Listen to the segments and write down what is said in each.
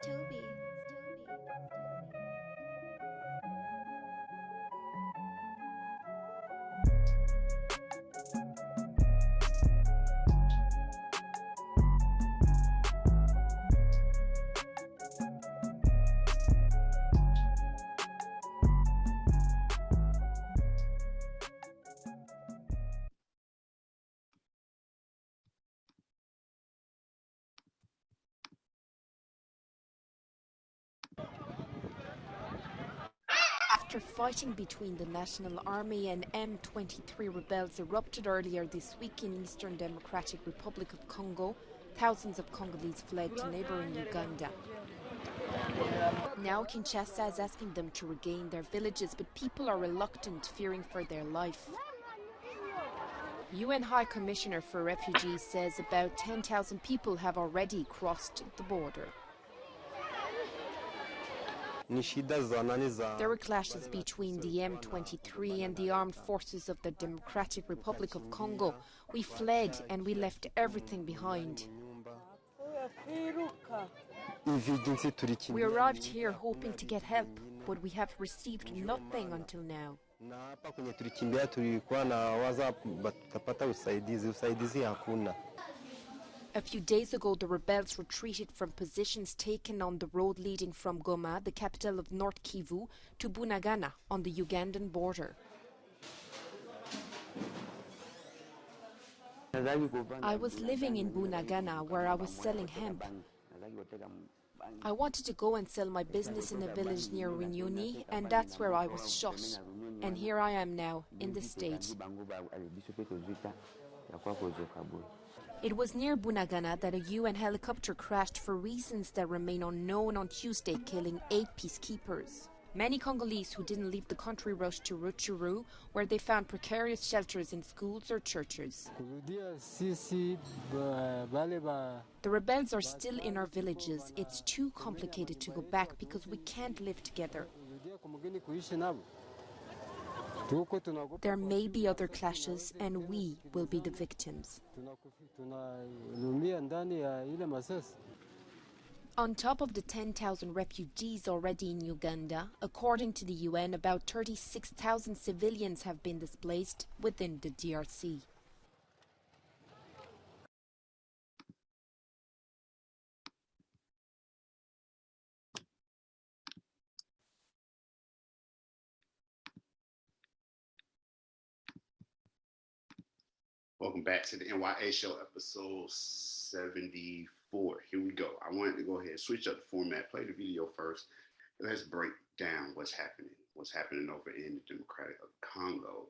Toby. After fighting between the National Army and M23 rebels erupted earlier this week in Eastern Democratic Republic of Congo, thousands of Congolese fled to neighboring Uganda. Now Kinshasa is asking them to regain their villages, but people are reluctant, fearing for their life. UN High Commissioner for Refugees says about 10,000 people have already crossed the border. There were clashes between the M23 and the armed forces of the Democratic Republic of Congo. We fled and we left everything behind. We arrived here hoping to get help, but we have received nothing until now. A few days ago, the rebels retreated from positions taken on the road leading from Goma, the capital of North Kivu, to Bunagana on the Ugandan border. I was living in Bunagana where I was selling hemp. I wanted to go and sell my business in a village near N.y.a, and that's where I was shot. And here I am now, in the state. It was near Bunagana that a UN helicopter crashed for reasons that remain unknown on Tuesday, killing 8 peacekeepers. Many Congolese who didn't leave the country rushed to Rutshuru, where they found precarious shelters in schools or churches. The rebels are still in our villages. It's too complicated to go back because we can't live together. There may be other clashes, and we will be the victims. On top of the 10,000 refugees already in Uganda, according to the UN, about 36,000 civilians have been displaced within the DRC. Welcome back to the N.y.a show, episode 74. Here we go. I wanted to go ahead and switch up the format, play the video first. Let's break down what's happening over in the Democratic Congo.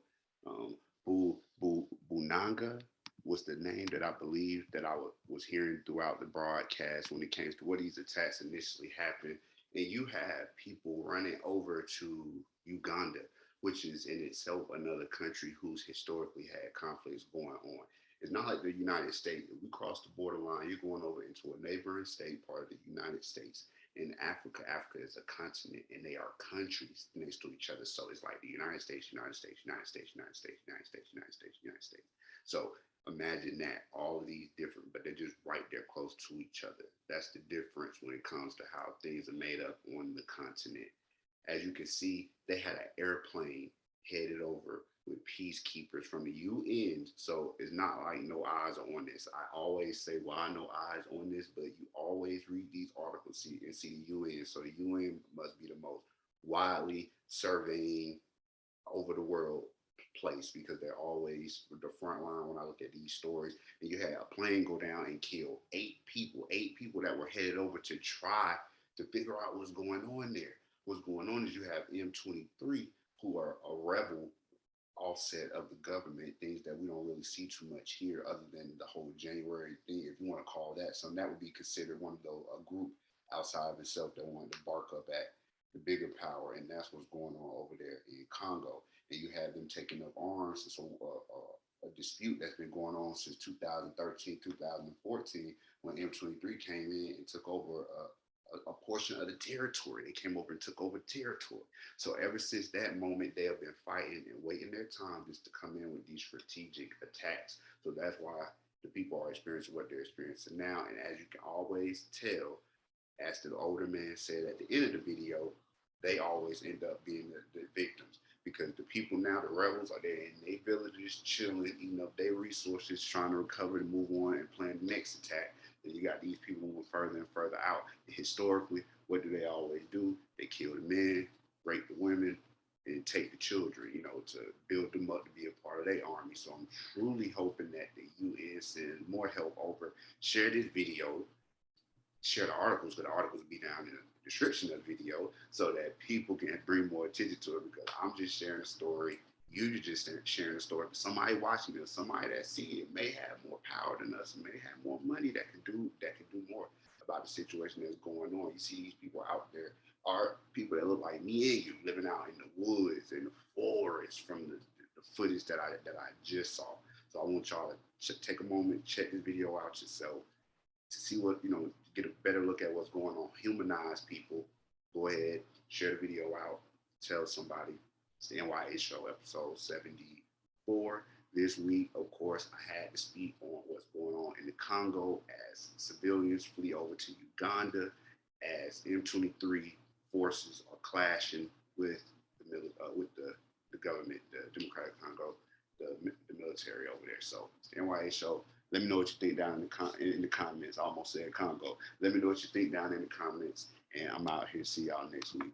Bunanga was the name that I believe that I was hearing throughout the broadcast when it came to what these attacks initially happened. And you have people running over to Uganda, which is in itself another country who's historically had conflicts going on. It's not like the United States. If we cross the borderline, you're going over into a neighboring state, part of the United States. In Africa, Africa is a continent and they are countries next to each other. So it's like the United States, United States, United States, United States, United States, United States, United States. So imagine that, all of these different, but they're just right there close to each other. That's the difference when it comes to how things are made up on the continent. As you can see, they had an airplane headed over with peacekeepers from the UN. So it's not like no eyes are on this. I always say, why no eyes on this? But you always read these articles and see the UN. So the UN must be the most widely surveying over the world place because they're always the front line when I look at these stories. And you had a plane go down and kill 8 people that were headed over to try to figure out what's going on there. What's going on is you have M23 who are a rebel offset of the government, things that we don't really see too much here other than the whole January thing, if you want to call that. So that would be considered one of those, a group outside of itself that wanted to bark up at the bigger power. And that's what's going on over there in Congo. And you have them taking up arms. So a dispute that's been going on since 2013, 2014, when M23 came in and took over a portion of the territory. They came over and took over territory. So ever since that moment, they have been fighting and waiting their time just to come in with these strategic attacks. So that's why the people are experiencing what they're experiencing now. And as you can always tell, as the older man said at the end of the video, they always end up being the victims because the people now, the rebels, are there in their villages chilling, eating up their resources, trying to recover and move on and plan the next attack. Then you got these people moving further and further out. And historically, what do they always do? They kill the men, rape the women, and take the children, to build them up to be a part of their army. So I'm truly hoping that the UN sends more help over. Share this video, share the articles, because the articles will be down in the description of the video so that people can bring more attention to it, because I'm just sharing a story. You just sharing a story, but somebody watching this, somebody that see it may have more power than us, may have more money that can do more about the situation that's going on. You see these people out there are people that look like me and you living out in the woods and the forest from the footage that I just saw. So I want y'all to take a moment, check this video out yourself to see what, get a better look at what's going on. Humanize people. Go ahead, share the video out, tell somebody. It's the N.y.a show, episode 74. This week, of course, I had to speak on what's going on in the Congo as civilians flee over to Uganda, as M23 forces are clashing with the government, the Democratic Congo, the military over there. So it's the N.y.a show. Let me know what you think down in the comments. I almost said Congo. Let me know what you think down in the comments. And I'm out here. See y'all next week.